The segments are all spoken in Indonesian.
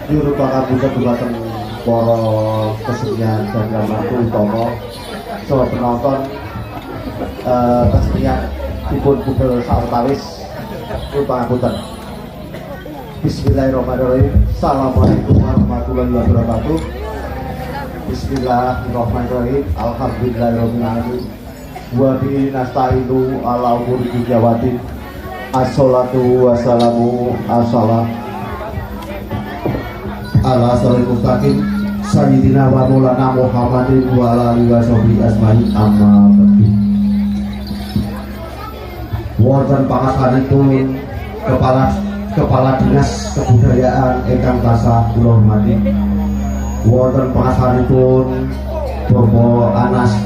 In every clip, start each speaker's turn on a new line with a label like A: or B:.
A: Juru pangapunten dumateng para kesenian dan dramaturg utama saha penonton kesenian dipun budal sawetawis nyuwun pangapunten. Bismillahirrahmanirrahim. Assalamualaikum warahmatullahi wabarakatuh. Bismillahirrahmanirrahim. Alhamdulillahirabbil alamin. Wa bihi nasta'inu ala umuri dunya waddin. Assalatu wassalamu ala sholil mustaqim sayyidina wa maulana Muhammadin wa ala alihi wa sahbihi ajmain amma ba'du. Wonten pangastanipun Kepala Dinas Kebudayaan ingkang tansah kula hormati. Wonten pangastanipun Bapak Anas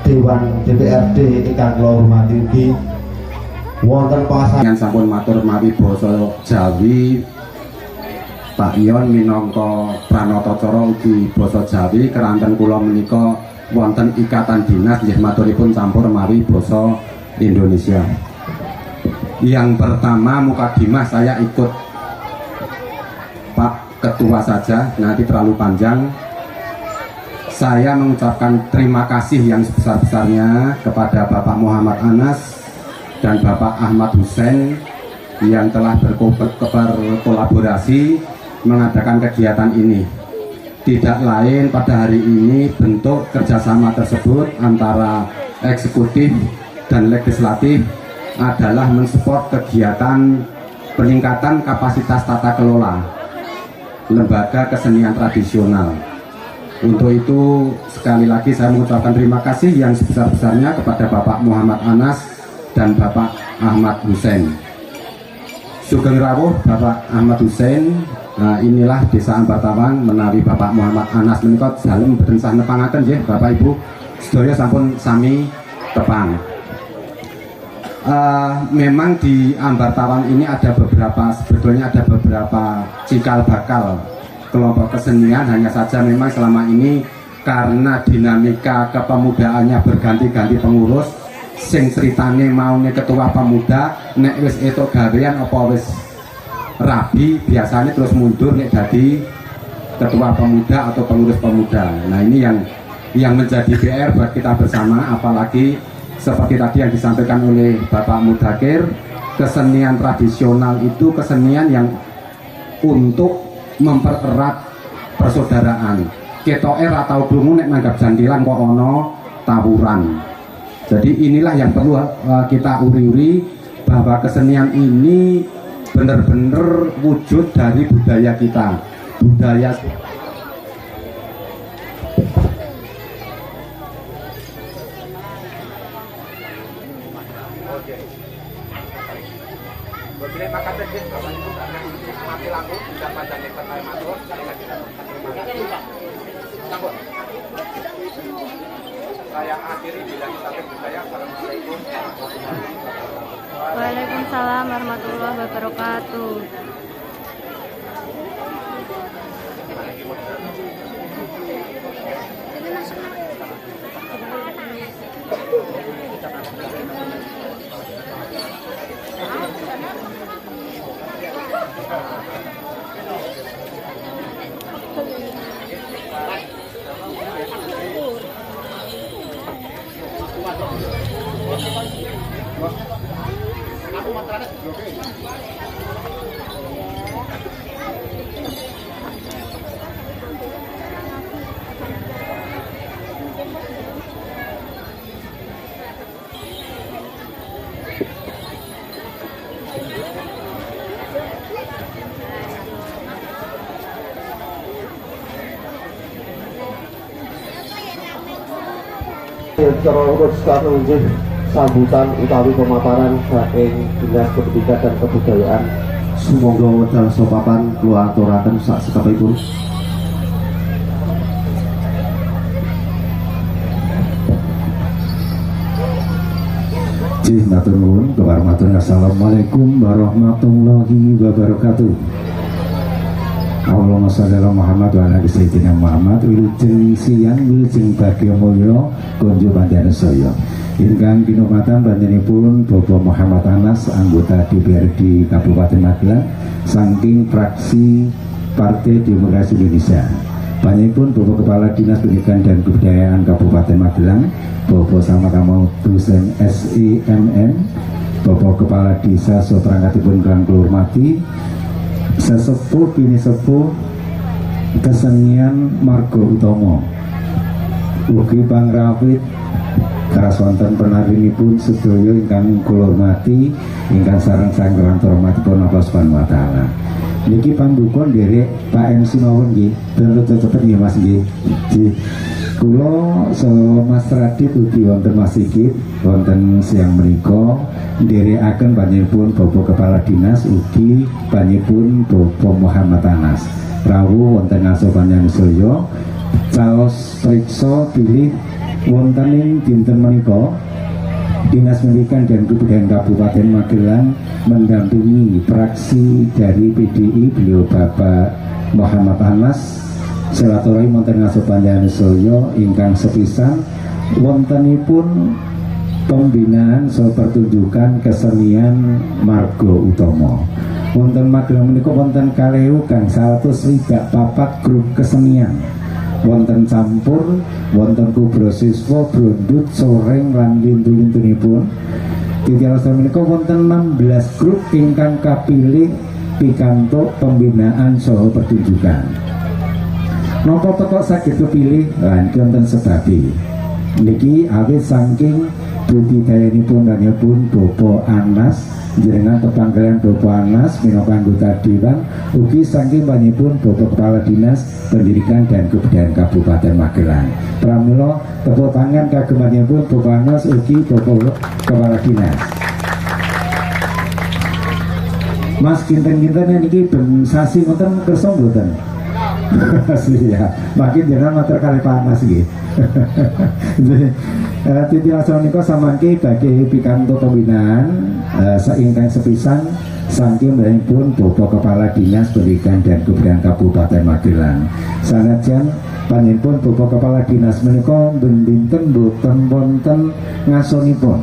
A: Dewan DPRD ingkang kula hormati ugi. Wonten pangastanipun
B: sampun matur mawi basa Jawi Pak Ion minangka pranatacara ugi basa Jawi keranten kula menika wonten ikatan dinas nggih maturipun campur mawi basa Indonesia. Yang pertama mukadimah saya ikut Pak Ketua saja, nanti terlalu panjang. Saya mengucapkan terima kasih yang sebesar-besarnya kepada Bapak Muhammad Anas dan Bapak Ahmad Hussein yang telah berkolaborasi mengadakan kegiatan ini. Tidak lain pada hari ini bentuk kerjasama tersebut antara eksekutif dan legislatif adalah mensupport kegiatan peningkatan kapasitas tata kelola lembaga kesenian tradisional. Untuk itu sekali lagi saya mengucapkan terima kasih yang sebesar-besarnya kepada Bapak Muhammad Anas dan Bapak Ahmad Hussein. Sugeng rawuh Bapak Ahmad Hussein. Nah, inilah Desa Ambartawan menawi Bapak Muhammad Anas menika dalem boten sah nepangaken nggih Bapak Ibu sedaya sampun sami tepang. Memang di Ambartawan ini sebetulnya ada beberapa cikal bakal kelompok kesenian, hanya saja memang selama ini karena dinamika kepemudaannya berganti-ganti pengurus, sing ceritane maune ketua pemuda nek wis etuk gawean apa wis rabi biasanya terus mundur nek dadi ketua pemuda atau pengurus pemuda. Nah ini yang menjadi PR buat kita bersama, apalagi seperti tadi yang disampaikan oleh Bapak Mudakir, kesenian tradisional itu kesenian yang untuk mempererat persaudaraan. Ketoke ra tau krungu nek nanggap jantilan kok ono tawuran. Jadi inilah yang perlu kita uri-uri, bahwa kesenian ini benar-benar wujud dari budaya kita, budaya
C: saya akhiri bila kita budaya. Assalamualaikum.
D: Waalaikumsalam warahmatullahi wabarakatuh.
A: Secara urut sekarang menjadi sambutan utawi pemaparan saking Dinas Pendidikan dan Kebudayaan. Semoga wedal sopapan kula aturaken sak sekapipun.
E: Matur nuwun kewarmatan. Assalamualaikum warahmatullahi wabarakatuh. Allahumma sholli ala Muhammad wa ala sayyidina Muhammad. Wilujeng siang wilujeng bagya mulya konjo pandhana saya. Ingkang kinurmatan panjenenganipun Bapak Muhammad Anas, anggota DPRD Kabupaten Magelang saking fraksi Partai Demokrasi Indonesia. Panjenipun Bapak Kepala Dinas Pendidikan dan Kebudayaan Kabupaten Magelang, Bapak Samakamo dosen SIMN, Bapak Kepala Desa saperangkatipun kang kula hormati, sesepuh bini sepuh kesenian Margo Utomo, ugi pangrawit karas wonten penarinipun sedaya ingkang kula hormati, ingkang sareng sang kelantur rahmatipun Allah Subhanahu wa taala. Niki pambukon derek Pak MC mawon nggih, cepet nggih Mas nggih. Kula so Mas Radit ugi wonten Mas Sigit wonten siang menika nderekaken panjenenganipun Bapak Kepala Dinas ugi panjenenganipun Bapak Muhammad Anas. Rawuh wonten ngaso panjenengan caos priksa pilih wonten ing dinten menika Dinas Pendidikan dan Kebudayaan Kabupaten Magelang mendampingi praksi dari PDI beliau Bapak Muhammad Anas silaturahim wonten ngaso panjenengan ingkang sepisan wontenipun pembinaan so pertunjukan kesenian Margo Utomo. Wonten Magelang menika wonten kalih kang 164 grup kesenian. Wonten campur, wonten kubro siswa, brondut, soreng lan lintu-lintunipun. Titialasan menika wonten 16 grup ingkang kapilih pikantuk pembinaan saha pertunjukan. Napa kok saged kepilih? Lan wonten sebabe. Niki awit saking budidayanipun danipun Bapak Anas jenengan kepanggilan Bapak Anas minangka anggota dewan ugi saking panjenenganipun Bapak Kepala Dinas Pendidikan dan Kebudayaan Kabupaten Magelang. Pramila tepuk tangan kagem panjenenganipun Bapak Anas ugi Bapak Kepala Dinas. Mas kinten-kinten niki ben sasi wonten kersa mboten? Asli ya, makin jenengan matur kalih Pak Anas nggih. Titi langsung niko samangke bagi pikantuk pembinaan saingkang sepisan saking pun Bapak Kepala Dinas Pendidikan dan Kebudayaan Kabupaten Magelang. Sanajan panjenengan Bapak Kepala Dinas menika bendinten boten wonten ngasonipun.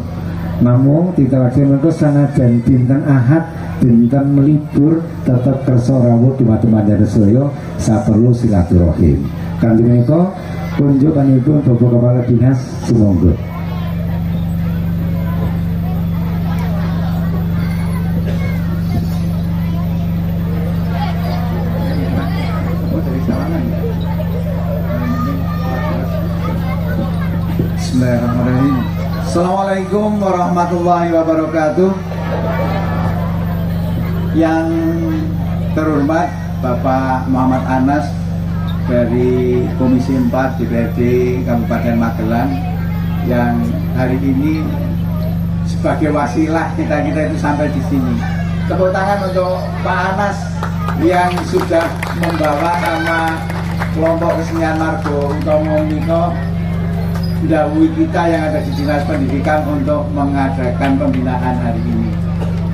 E: Namun titelaken menika sanajan dinten Ahad dinten melibur tetap kersa rawuh dumateng panjenengan sedaya saperlu silaturahim. Kanthi menika kunjukanipun Bapak Kepala Dinas sumangga.
F: Bismillahirrahmanirrahim. Assalamualaikum warahmatullahi wabarakatuh. Yang terhormat Bapak Muhammad Anas dari Komisi 4 DPRD Kabupaten Magelang yang hari ini sebagai wasilah kita itu sampai di sini. Tepuk tangan untuk Pak Anas yang sudah membawa nama kelompok kesenian Margo Utomo Niko mendahului kita yang ada di Dinas Pendidikan untuk mengadakan pembinaan hari ini.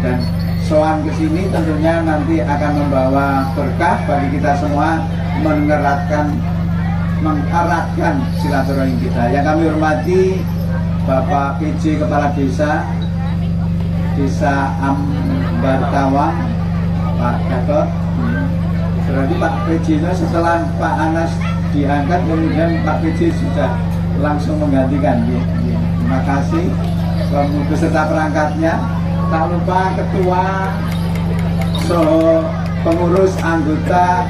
F: Dan soan ke sini tentunya nanti akan membawa berkah bagi kita semua, mengeratkan silaturahim kita. Yang kami hormati Bapak PJ Kepala Desa Ambartawang, Pak Gatot. Berarti Pak PJ setelah Pak Anas diangkat kemudian Pak PJ sudah langsung menggantikan. Terima kasih beserta perangkatnya. Tak lupa ketua pengurus anggota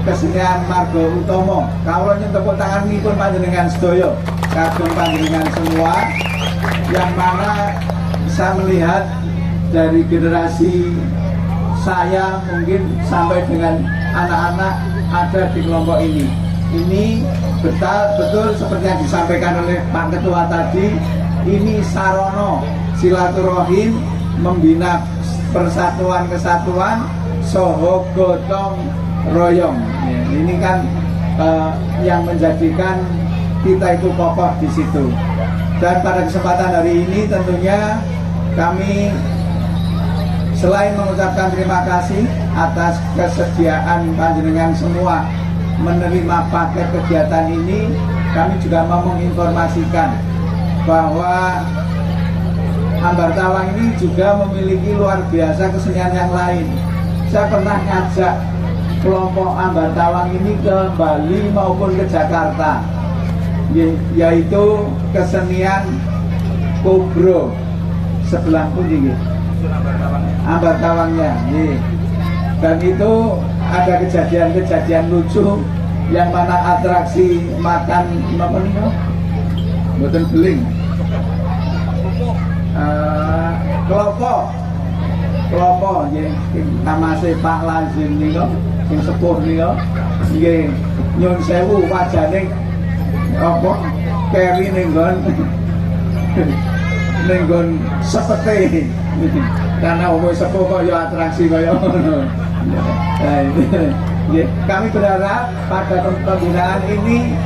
F: kesenian Margo Utomo. Kalau tepuk tangan ini pun panjenengan sedaya kagem panjenengan semua yang mana bisa melihat dari generasi saya mungkin sampai dengan anak-anak ada di kelompok ini. Ini betul seperti yang disampaikan oleh Pak Ketua tadi. Ini sarono silaturahim, membina persatuan kesatuan, soho gotong royong. Ini kan yang menjadikan kita itu kokoh di situ. Dan pada kesempatan hari ini tentunya kami selain mengucapkan terima kasih atas kesediaan panjenengan semua menerima paket kegiatan ini, kami juga mau menginformasikan bahwa Ambartawang ini juga memiliki luar biasa kesenian yang lain. Saya pernah ngajak kelompok Ambar Tawang ini ke Bali maupun ke Jakarta, yaitu kesenian Kobro sebelah pun ini Ambar Tawangnya. Dan itu ada kejadian-kejadian lucu yang mana atraksi makan apa nih? Boten beling. Kelopo nggih nama Pak Lazim nika sing sepuh nika nggih nyun sewu wajane apa keri ning nggon sepete karena umum sepuh kok ya atraksi kaya ngono. Kami berharap pada pembinaan ini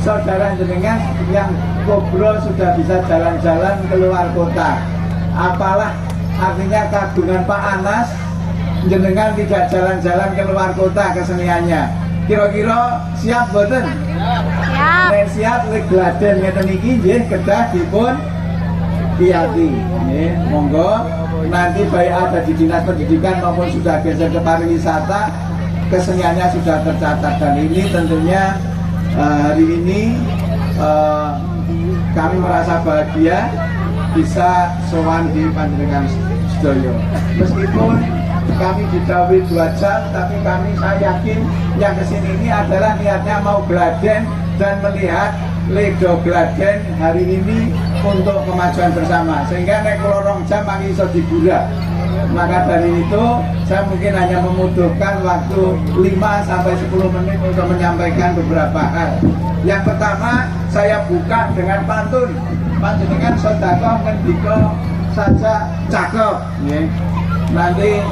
F: saudara jenengan yang Kobro sudah bisa jalan-jalan keluar kota. Apalah artinya kagungan Pak Anas jenengan tidak jalan-jalan keluar kota keseniannya. Kira-kira siap boten?
D: Siap.
F: Nek siap lek gladen ngeten iki nggih kedah dipun piyati. Nggih, monggo nanti baik ada di Dinas Pendidikan maupun sudah geser ke pariwisata keseniannya sudah tercatat. Dan ini tentunya hari ini kami merasa bahagia bisa sowan di panjenengan sedaya. Meskipun kami didhawuhi 2 jam, tapi saya yakin yang kesini ini adalah niatnya mau gladen dan melihat Ledo Gladen hari ini untuk kemajuan bersama. Sehingga nek kula 2 jam mangke iso dibura. Maka dari itu saya mungkin hanya membutuhkan waktu 5-10 menit untuk menyampaikan beberapa hal. Yang pertama saya buka dengan pantun. Panjenengan sedekah ngendika saja cakep. Nanti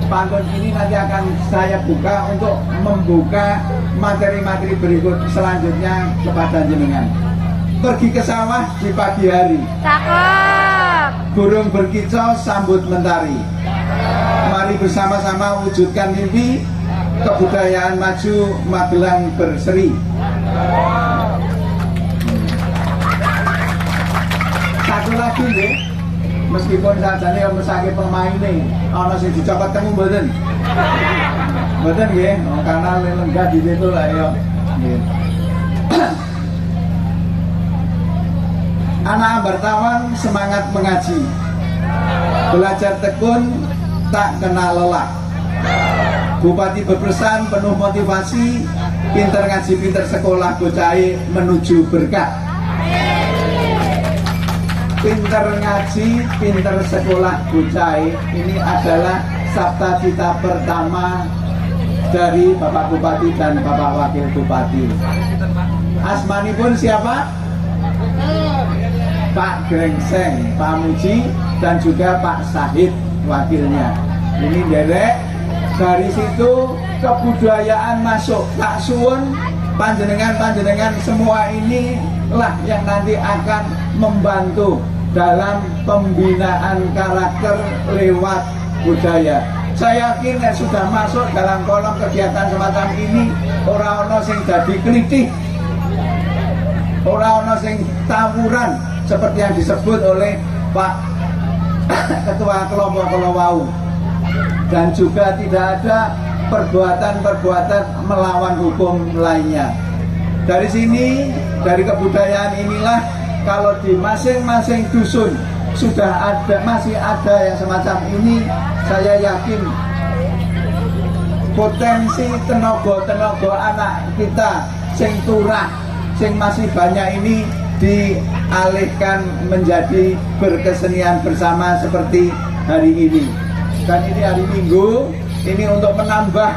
F: pantun ini nanti akan saya buka untuk membuka materi-materi berikut selanjutnya kepada jenengan. Pergi ke sawah di pagi hari.
D: Cakep.
F: Burung berkicau sambut mentari. Mari bersama-sama wujudkan mimpi kebudayaan maju Magelang berseri. Satu lagi nih, meskipun sajane yang mesake pemain nih, ana sing dicopot temu mboten. Mboten nggih, karena lenggah di situ lah ya. Nggih. Anak Ambar Tawang semangat mengaji, belajar tekun tak kenal lelah. Bupati berpesan penuh motivasi, pinter ngaji pinter sekolah bocah menuju berkah. Pinter ngaji pinter sekolah bocah ini adalah sabta cita pertama dari Bapak Bupati dan Bapak Wakil Bupati. Asmani pun siapa? Pak Grengseng, Pak Muji, dan juga Pak Sahid wakilnya. Ini derek dari situ kebudayaan masuk. Tak suwun panjenengan semua ini lah yang nanti akan membantu dalam pembinaan karakter lewat budaya. Saya yakin yang sudah masuk dalam kolom kegiatan semacam ini orang-orang sing dadi kritik, orang-orang sing tawuran seperti yang disebut oleh Pak Ketua Kelompok Kolowau. Dan juga tidak ada perbuatan-perbuatan melawan hukum lainnya. Dari sini, dari kebudayaan inilah kalau di masing-masing dusun masih ada yang semacam ini, saya yakin potensi tenaga anak kita sing turah, sing masih banyak ini dialihkan menjadi berkesenian bersama seperti hari ini. Dan ini hari Minggu, ini untuk menambah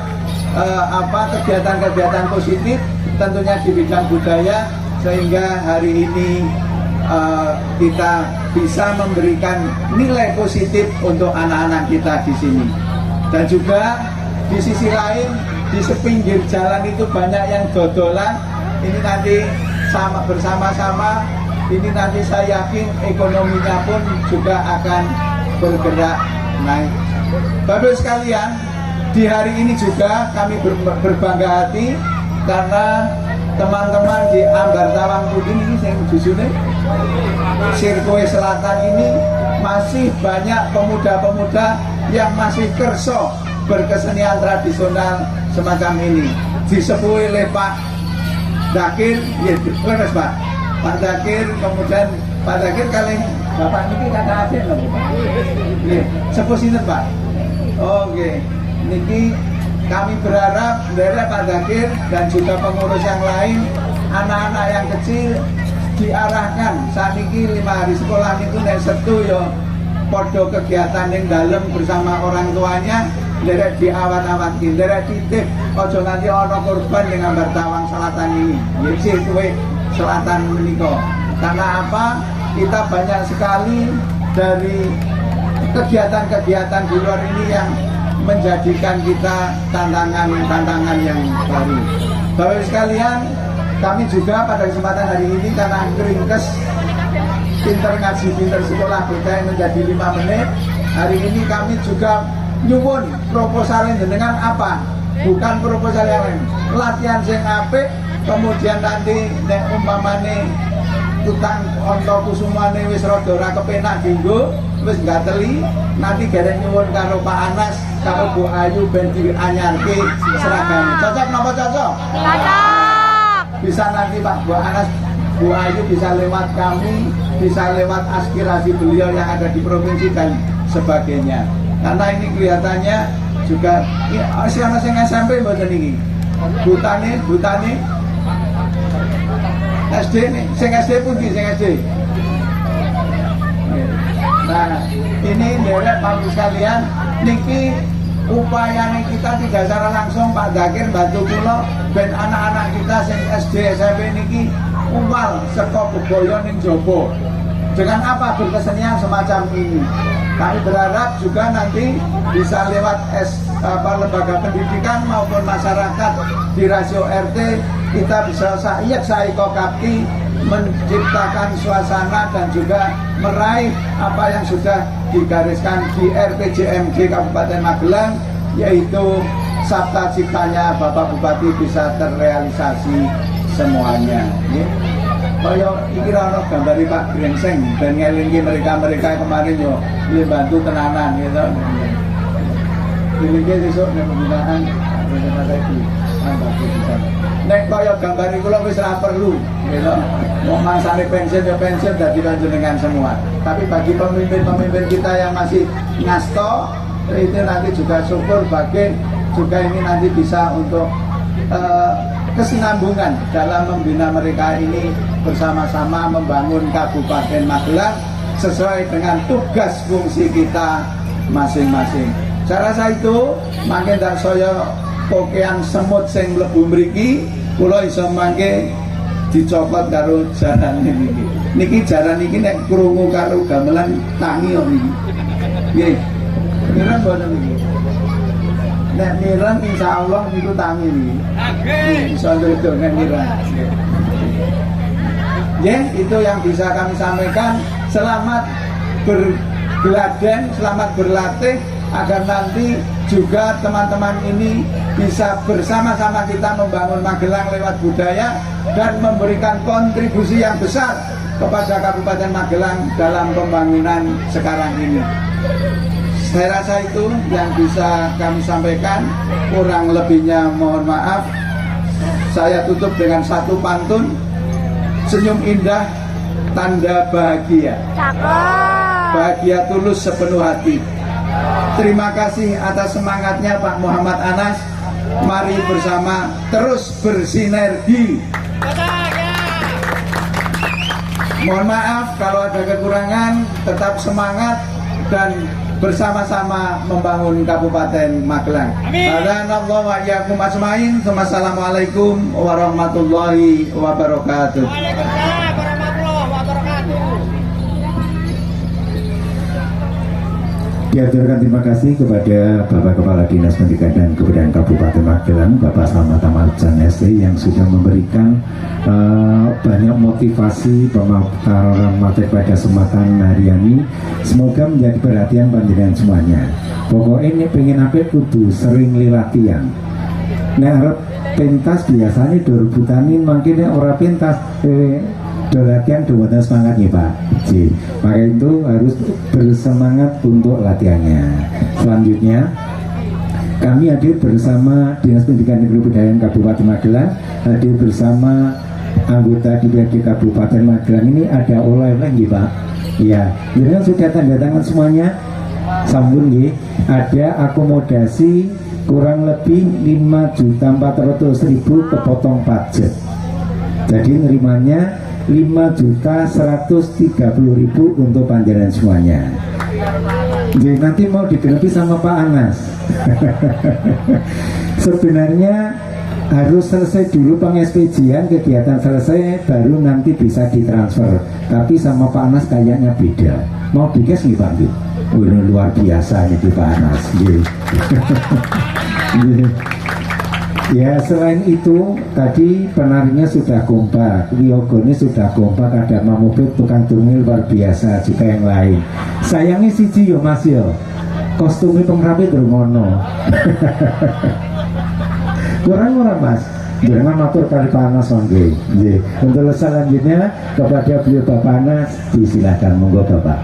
F: kegiatan-kegiatan positif tentunya di bidang budaya, sehingga hari ini kita bisa memberikan nilai positif untuk anak-anak kita di sini. Dan juga di sisi lain, di sepinggir jalan itu banyak yang dodolan. Ini nanti bersama-sama, ini nanti saya yakin ekonominya pun juga akan bergerak naik. Bapak sekalian, di hari ini juga kami berbangga hati karena teman-teman di Ambar Tawang Pudin ini yang dusune Sirkuit Selatan ini masih banyak pemuda-pemuda yang masih kerso berkesenian tradisional semacam ini disepuhi oleh Pak Dakir, ya, leres Pak Dakir, kemudian Pak Dakir kali Bapak niki kata asin loh Pak. Nggih, sepuh sinten Pak? Oke. Niki kami berharap dari Pak Dakir dan juga pengurus yang lain, anak-anak yang kecil diarahkan saat ini 5 hari sekolah itu nek setu yo podo kegiatan yang dalam bersama orang tuanya, derek diawat-awatin, derek titip, ojo nanti ono korban dengan Bartawang Selatan ini. Jadi kue selatan menikah. Karena apa? Kita banyak sekali dari kegiatan-kegiatan di luar ini yang menjadikan kita tantangan-tantangan yang baru. Bapak sekalian, kami juga pada kesempatan hari ini karena keringkes pinter ngaji, pinter sekolah budaya menjadi 5 menit. Hari ini kami juga nyuwun proposalnya dengan apa? Bukan proposal yang lain. Latihan sing apik, kemudian nanti nek umpamane utang onto kusumane wis rada ora kepenak dienggo, wis gateli, nanti garek nyuwun karo Pak Anas, karo Bu Ayu ben dianyarke seragam. Cocok napa cocok?
D: Cocok.
F: Bisa nanti Pak Bu Anas, Bu Ayu bisa lewat kami, bisa lewat aspirasi beliau yang ada di provinsi dan sebagainya. Karena ini kelihatannya juga si anak sing SMP mboten iki. Butane SD nih, sing SD pundi sing SD. Nah, ini derek Bapak sekalian, niki upayane kita tidak secara langsung Pak Dakir bantu kula ben anak-anak kita sing SD SMP niki umal saka bebaya ning jaba. Dengan apa berkesenian semacam ini? Kami berharap juga nanti bisa lewat lembaga pendidikan maupun masyarakat di rasio RT kita bisa saiko kapti menciptakan suasana dan juga meraih apa yang sudah digariskan di RPJMD Kabupaten Magelang, yaitu sabta ciptanya Bapak Bupati bisa terrealisasi semuanya. Kaya iki ana gambari Pak Grengseng dan ngelingi mereka kemarin yo bantu tenanan gitu. Dilingi besok nek pembinaan nek kaya gambari kula wis ora perlu gitu. Wong mangsane pensiun ya pensiun dadi panjenengan semua. Tapi bagi pemimpin-pemimpin kita yang masih ngasto itu nanti juga syukur bagi juga ini nanti bisa untuk kesinambungan dalam membina mereka ini bersama-sama membangun Kabupaten Magelang sesuai dengan tugas fungsi kita masing-masing. Saya rasa itu makin tak saya pokean semut sing mlebu mriki kula iso mangke dicopot karo jaran niki. Niki jaran niki nek krungu karo gamelan tangi kok niki. Nggih. Mireng boten niki. Nek mireng insyaallah niku tangi niki. Iso ndonga mireng. Ya, itu yang bisa kami sampaikan. Selamat bergeladen, selamat berlatih agar nanti juga teman-teman ini bisa bersama-sama kita membangun Magelang lewat budaya dan memberikan kontribusi yang besar kepada Kabupaten Magelang dalam pembangunan sekarang ini. Saya rasa itu yang bisa kami sampaikan, kurang lebihnya mohon maaf. Saya tutup dengan satu pantun. Senyum indah, tanda bahagia. Bahagia tulus sepenuh hati. Terima kasih atas semangatnya Pak Muhammad Anas. Mari bersama terus bersinergi. Mohon maaf kalau ada kekurangan, tetap semangat dan bersama-sama membangun Kabupaten Magelang. Hadanallahu wa iyyakum ajmain. Wassalamualaikum warahmatullahi wabarakatuh.
C: Waalaikumsalam warahmatullahi wabarakatuh.
E: Diaturkan terima kasih kepada Bapak Kepala Dinas Pendidikan dan Kebudayaan Kabupaten Magelang, Bapak Slamet Amarjan SE yang sudah memberikan banyak motivasi pemaparan materi pada kesempatan hari ini. Semoga menjadi perhatian panjenengan semuanya. Pokoknya ini pengen apa kudu sering latihan. Nek arep pentas biasanya dorbutan makin ora pentas latihan dengan semangatnya Pak. Maka itu harus bersemangat untuk latihannya. Selanjutnya Kami hadir bersama Dinas Pendidikan dan Kebudayaan Kabupaten Magelang, hadir bersama anggota DPRD Kabupaten Magelang. Ini ada oleh-oleh nggih Pak. Ya, jadi sudah tanda tangan semuanya. Sampun nggih, ada akomodasi kurang lebih 5.400.000 kepotong pajak. Jadi nerimanya 5.130.000 untuk panjenengan semuanya. Jadi nanti mau digenepi sama Pak Anas. Sebenarnya harus selesai dulu pengespedian, kegiatan selesai baru nanti bisa ditransfer. Tapi sama Pak Anas kayaknya beda. Mau digas nih Pak? Luar biasa nih Pak Anas. Ya, selain itu tadi penarinya sudah kompak, wiogonya sudah kompak, ada mamupet, tukang tungil luar biasa, juga yang lain. Sayangnya siji yo Mas yo, kostumnya pengrapi termono. Kurang orang Mas, jangan matur kali panas onge. Untuk selanjutnya kepada beliau Bapak Anas, disilahkan monggo Bapak.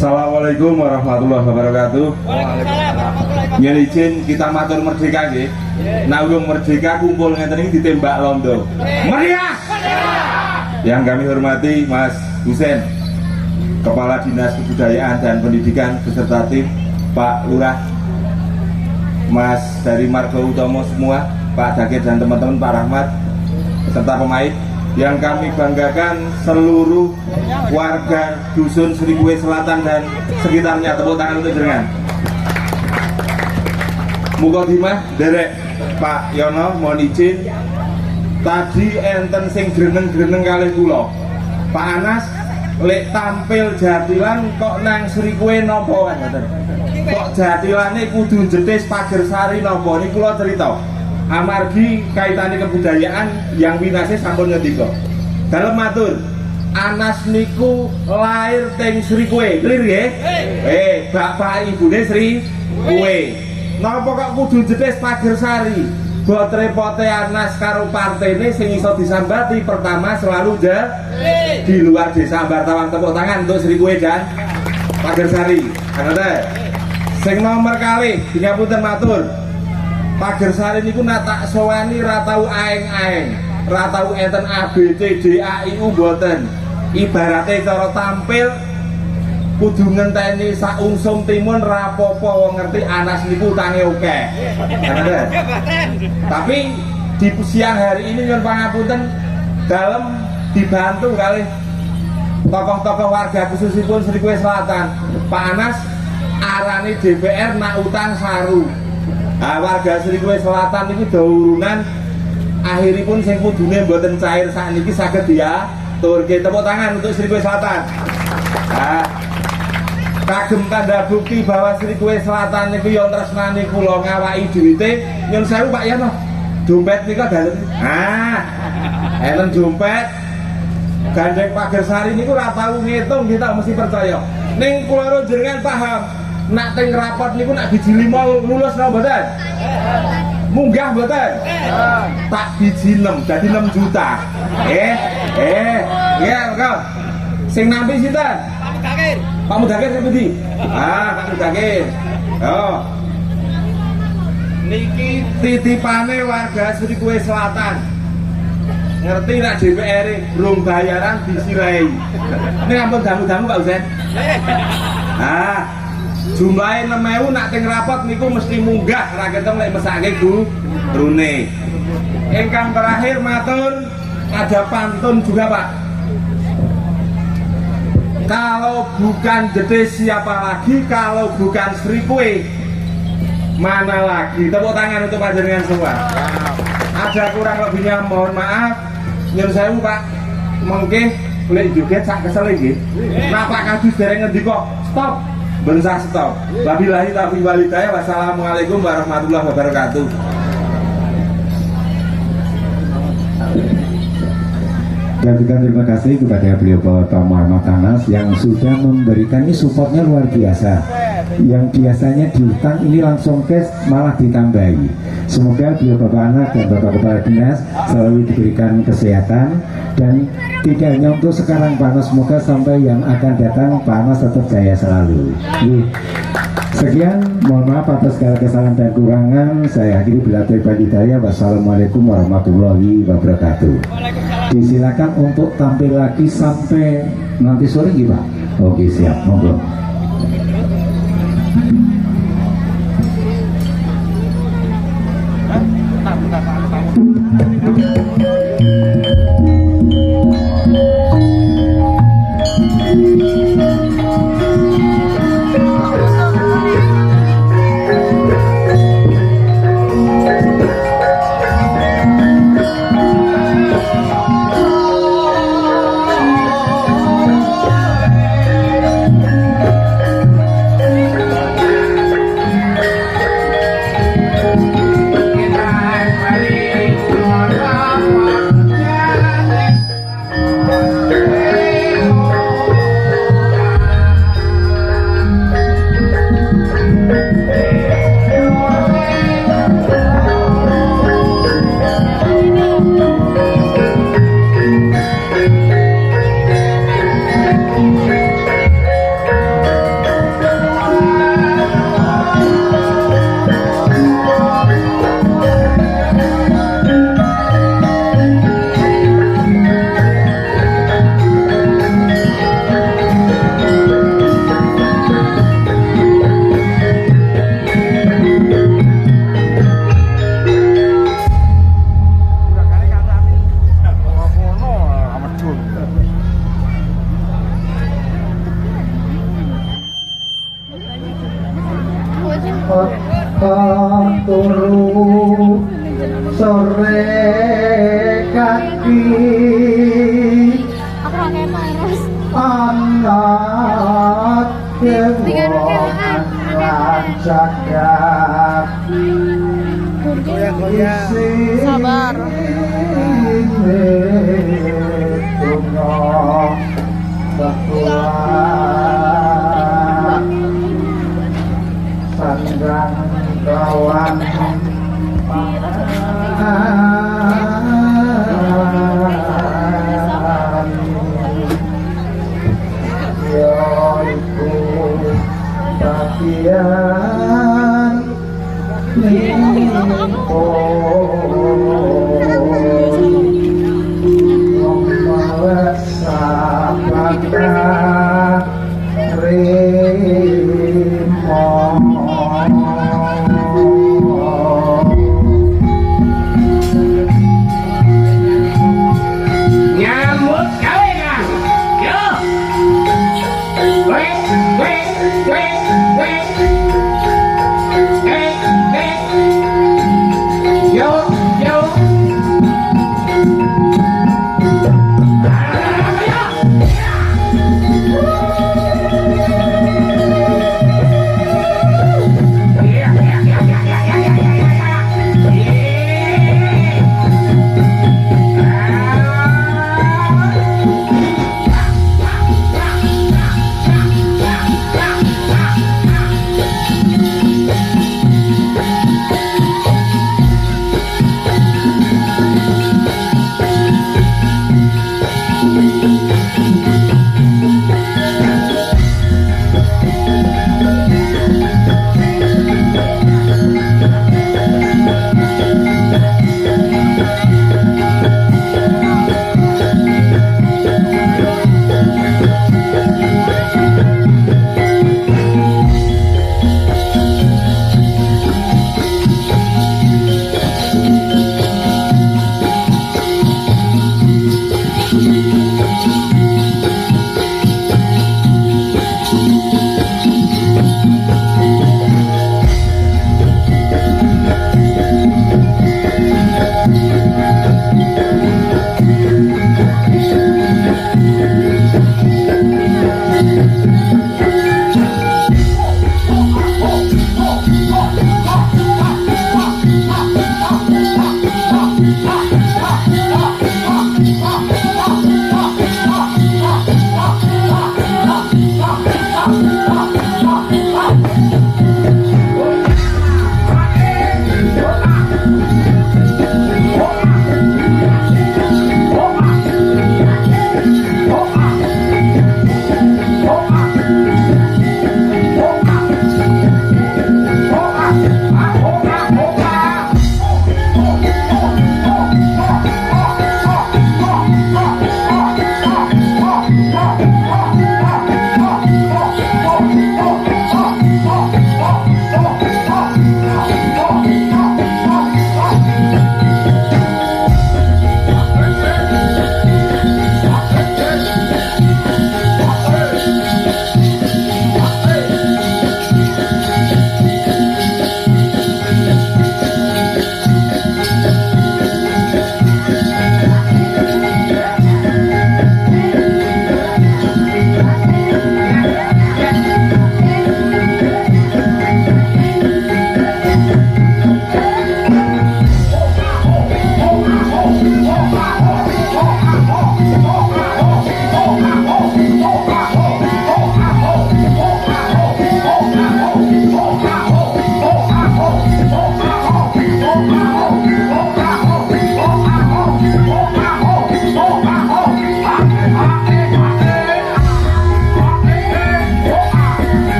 G: Assalamualaikum warahmatullahi wabarakatuh. Yen izin kita matur merdeka nggih. Nah, wong merdeka kumpul ngeten iki ditembak londo. Merdeka! Yang kami hormati Mas Husen, Kepala Dinas Kebudayaan dan Pendidikan beserta tim, Pak Lurah, Mas dari Margo Utomo semua, Pak Dakir dan teman-teman, Pak Rahmat, serta pemain. Yang kami banggakan seluruh warga Dusun Serikue Selatan dan sekitarnya. Tepuk tangan untuk jenengan. Mukadimah derek Pak Yono, mohon izin. Tadi enten sing greneng-greneng kalih kula. Pak Anas lek tampil jatilan kok nang Serikue napa ngoten. Kok jatilane kudu jetis Pagersari napa niku kula cerita. Amargi kaitannya kebudayaan yang winase sampun ngendika. Dalem matur, Anas niku lahir teng Serikue, clear nggih? Bapak ibune Serikue. Napa kok kudu jetis Pagersari? Bot repote Anas karo partene sing iso disambati pertama selalu di luar desa Ambartawang. Tepuk tangan untuk Serikue dan Pagersari. Ngoten. Sing nomor kalih, dingapunten matur. Pagersari niku tak sowani ra tau aeng-aeng, ra tau enten A B C D A I U mboten. Ibarate cara tampil kudu ngenteni sak ungsum timun ra apa-apa wong ngerti Anas niku utange akeh. Tapi di siang hari ini nyuwun pangapunten dalem dibantu kalih tokoh-tokoh warga khususipun Serikue Selatan. Pak Anas arane DPR nak utang saru. Nah, warga Serikue Selatan ini daurunan akhiripun sing kudune mboten cair sakniki saged diatur. Tepuk tangan untuk Serikue Selatan. Nah, kagem tanda bukti bahwa Serikue Selatan niku yo tresnani kula ngawaki duwite. Nyun sewu Pak Yono. Dompet nika dalem. Enten dompet gandeng Pagersari niku ora tau ngitung, kita mesti percaya. Ning kula jenengan paham. Nak teng rapot niku nak biji 5 lulus napa mboten? Munggah mboten? Tak biji 6 dadi 6 juta. Ya, kok. Sing nampi sinten? Pak Mudakir. Pak Mudakir sing pundi? Pak Mudakir. Oh. Niki titipane warga Serikue Selatan. Ngerti nak DPR belum bayaran disirai. Ini ampun dangu-dangu Pak Husen. Jumlahnya 6.000 nak teng rapot niku mesti munggah ra keteng lek mesake gurune. Ingkang terakhir matur ada pantun juga Pak. Kalau bukan jetis siapa lagi, kalau bukan Serikue mana lagi. Tepuk tangan untuk panjenengan semua. Ada kurang lebihnya mohon maaf. Nyun sewu Pak. Mengke lek joget sak kesel iki. Napa kadus dereng ngendika stop. Bensah stop. Wabillahi taufiq wal hidayah. Wassalamualaikum warahmatullahi wabarakatuh.
E: Dan terima kasih kepada beliau Bapak Muhammad Anas yang sudah memberikan ini supportnya luar biasa. yang biasanya diutang ini langsung cash malah ditambahi. Semoga beliau Bapak Anak dan Bapak Kepala Dinas selalu diberikan kesehatan, dan tidak hanya untuk sekarang panas, semoga sampai yang akan datang panas tetap jaya selalu. Sekian, mohon maaf atas segala kesalahan dan kurangan. Saya akhiri bila hidayah. Wassalamualaikum warahmatullahi wabarakatuh. Disilakan untuk tampil lagi sampai nanti sore gimana? Oke, siap, monggo. Turu sore kaki anak kewonan lan jagat
D: Sabar.
E: Sandang kawan yoiku bagian limpo membawa sabaka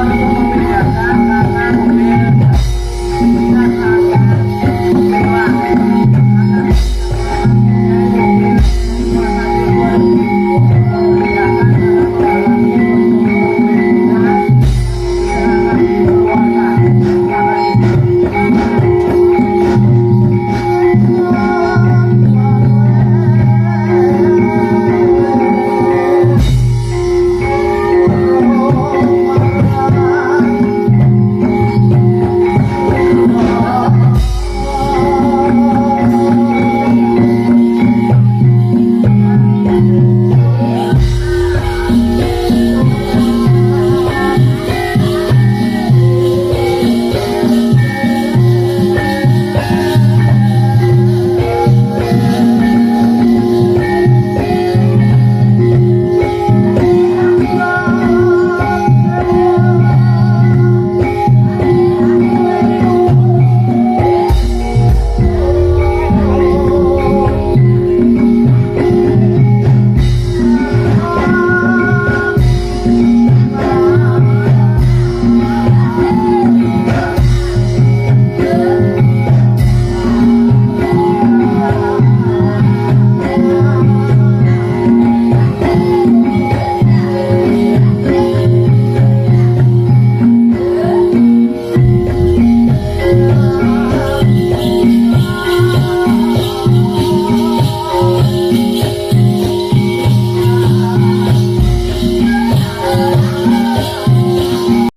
F: Thank you.